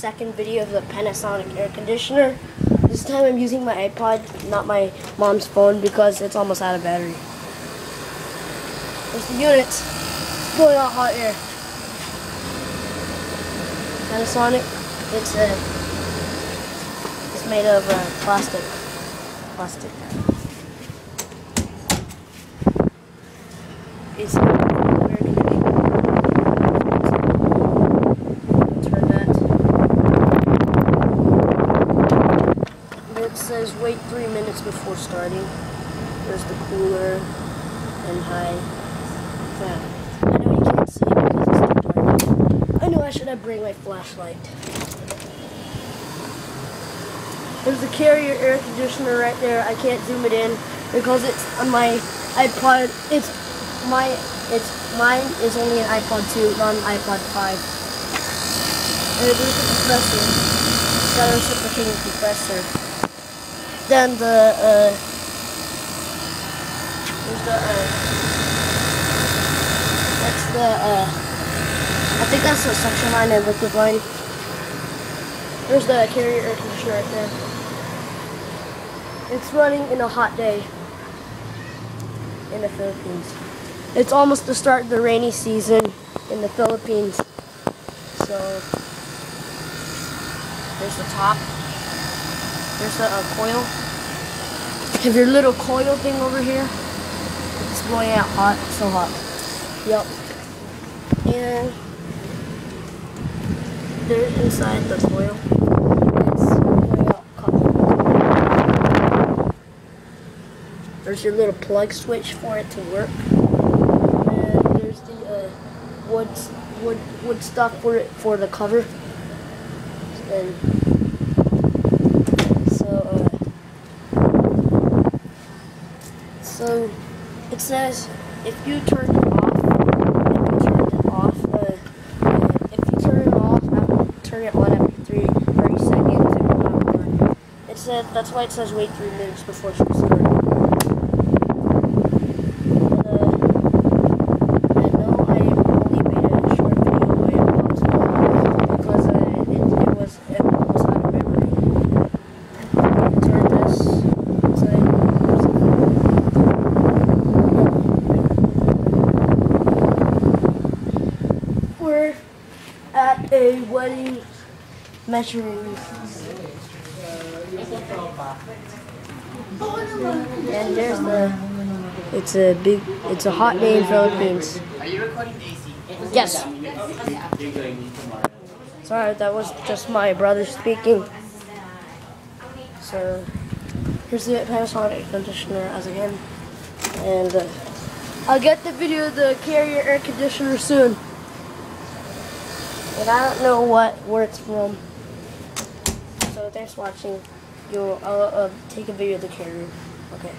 second video of the Panasonic air conditioner. This time I'm using my iPod, not my mom's phone, because it's almost out of battery. There's the unit. It's blowing out hot air. Panasonic. It's made of plastic. It's air conditioner. Turn that. It says wait 3 minutes before starting. There's the cooler and high. Yeah. I know you can't see it because it's too dark. I know I should have bring my flashlight. There's the Carrier air conditioner right there. I can't zoom it in because it's on my iPod. Mine is only an iPod 2, not an iPod 5. And there's the compressor. It's got a reciprocating compressor. Then there's I think that's the suction line and liquid line. There's the Carrier air conditioner right there. It's running in a hot day in the Philippines. It's almost the start of the rainy season in the Philippines. So there's the top. There's the coil. Have your little coil thing over here. It's blowing out hot, so hot. Yup. And there's inside the coil. It's blowing out cotton. There's your little plug switch for it to work. And there's the wood stuff for the cover. And so it says if you turn it off, turn it on after 30 seconds, it will not work. It said that's why it says wait 3 minutes before it should start. I know I only made a short video on my mom's phone because it was almost out of memory. Turn this inside. We're at a wedding measuring. And there's it's a hot day in Philippines. Are you recording AC? Yes. Sorry, that was just my brother speaking. So here's the Panasonic air conditioner as again. And I'll get the video of the Carrier air conditioner soon. And I don't know where it's from. So thanks for watching. I'll take a video of the Carrier. Okay.